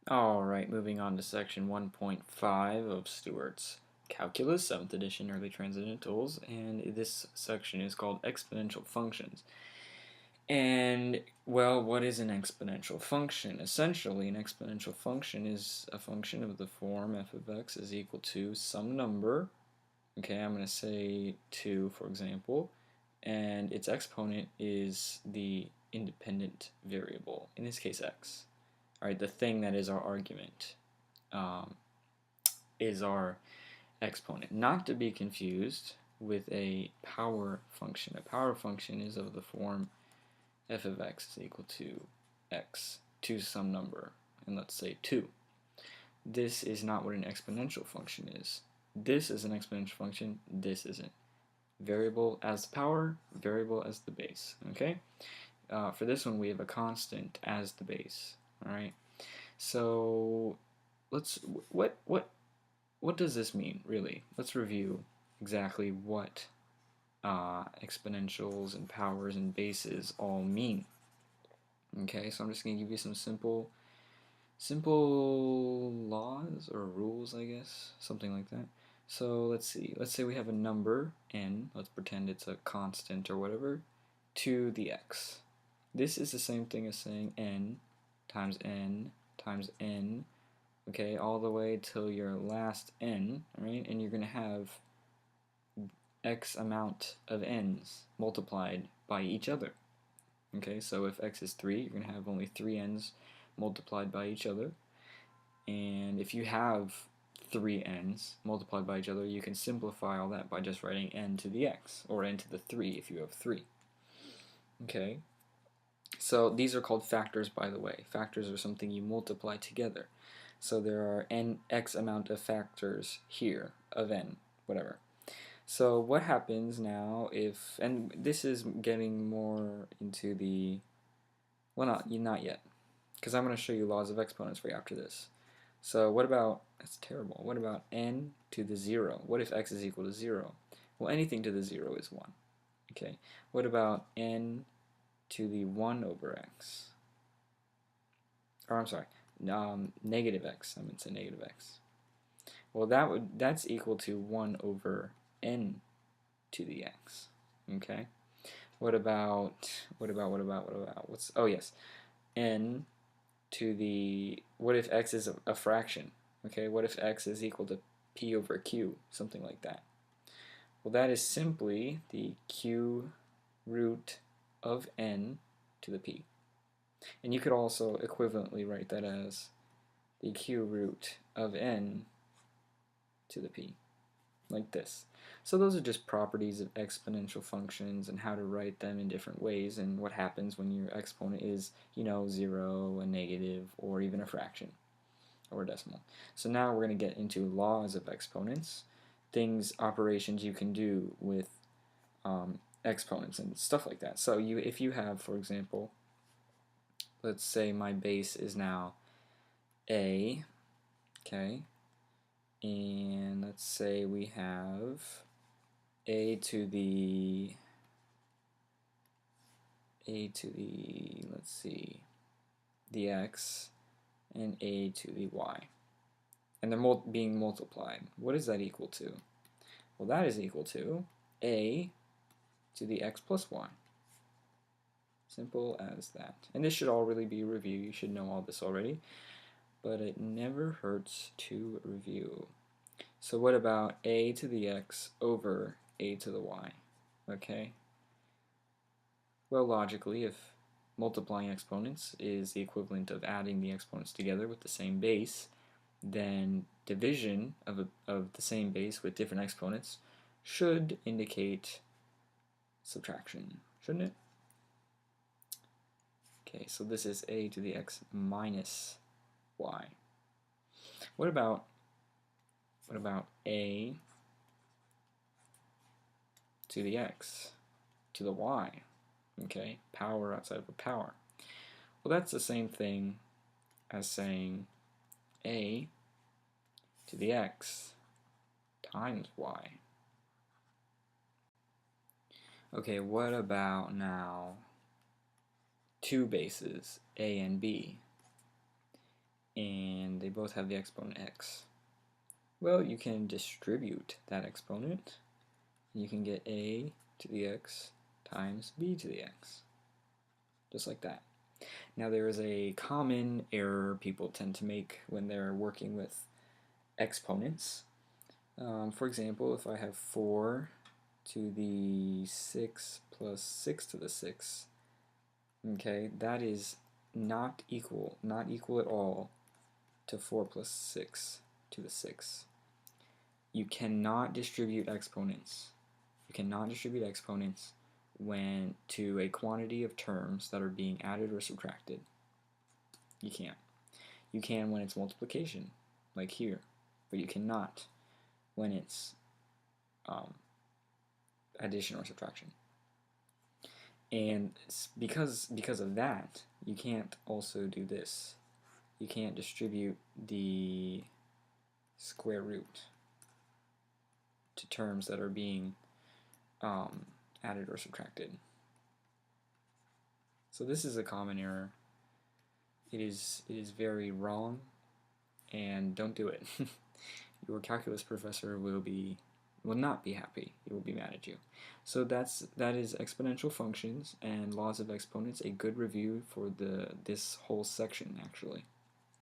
Alright, moving on to section 1.5 of Stewart's Calculus, 7th edition, early Transcendentals, and this section is called Exponential Functions. And, well, what is an exponential function? Essentially, an exponential function is a function of the form f of x is equal to some number. Okay, I'm going to say 2, for example, and its exponent is the independent variable, in this case x. Alright, the thing that is our argument is our exponent. Not to be confused with a power function. A power function is of the form f of x is equal to x to some number, and let's say 2. This is not what an exponential function is. This is an exponential function, this isn't. Variable as the power, variable as the base. Okay? For this one we have a constant as the base. Alright? So what does this mean, really? Let's review exactly what exponentials and powers and bases all mean. Okay, so I'm just going to give you some simple laws or rules, I guess, something like that. So let's see. Let's say we have a number n. Let's pretend it's a constant or whatever to the x. This is the same thing as saying n times n times n, okay, all the way till your last n, right? And you're going to have x amount of n's multiplied by each other. Okay, so if x is 3, you're going to have only 3 n's multiplied by each other. And if you have 3 n's multiplied by each other, you can simplify all that by just writing n to the x, or n to the 3 if you have 3. Okay, so these are called factors, by the way. Factors are something you multiply together. So there are x amount of factors here of n, whatever. So what happens now if, and this is getting more into the, well, not yet, because I'm going to show you laws of exponents for you after this. So what about, that's terrible, what about n to the 0? What if x is equal to 0? Well, anything to the 0 is 1. Okay, what about n to the 1 over x? Or I'm sorry, negative x, I meant to say negative x. Well, that's equal to 1 over n to the x. Okay. What about what's, oh yes, n to the, what if x is a fraction? Okay, what if x is equal to p over q, something like that? Well, that is simply the q root of n to the p. And you could also equivalently write that as the q root of n to the p, like this. So those are just properties of exponential functions and how to write them in different ways and what happens when your exponent is, 0, a negative, or even a fraction or a decimal. So now we're going to get into laws of exponents, things, operations you can do with exponents and stuff like that. So if you have, for example, let's say my base is now a, okay, and let's say we have a to the, let's see, the x, and a to the y. And they're being multiplied. What is that equal to? Well, that is equal to a to the x plus y. Simple as that. And this should all really be a review. You should know all this already. But it never hurts to review. So what about a to the x over a to the y? Okay. Well, logically, if multiplying exponents is the equivalent of adding the exponents together with the same base, then division of the same base with different exponents should indicate subtraction, shouldn't it? Okay, so this is a to the x minus y. What about a to the x to the y? Okay, power outside of a power. Well, that's the same thing as saying a to the x times y. Okay, what about now two bases, a and b? And both have the exponent x. Well, you can distribute that exponent, and you can get a to the x times b to the x, just like that. Now there is a common error people tend to make when they're working with exponents. For example, if I have 4 to the 6 plus 6 to the 6, okay, that is not equal at all to 4 plus 6 to the 6. You cannot distribute exponents. You cannot distribute exponents when to a quantity of terms that are being added or subtracted. You can't. You can when it's multiplication, like here, but you cannot when it's addition or subtraction. And because of that, you can't also do this. You can't distribute the square root to terms that are being added or subtracted. So this is a common error. It is very wrong, and don't do it. Your calculus professor will not be happy. He will be mad at you. So that is exponential functions and laws of exponents, a good review for this whole section actually.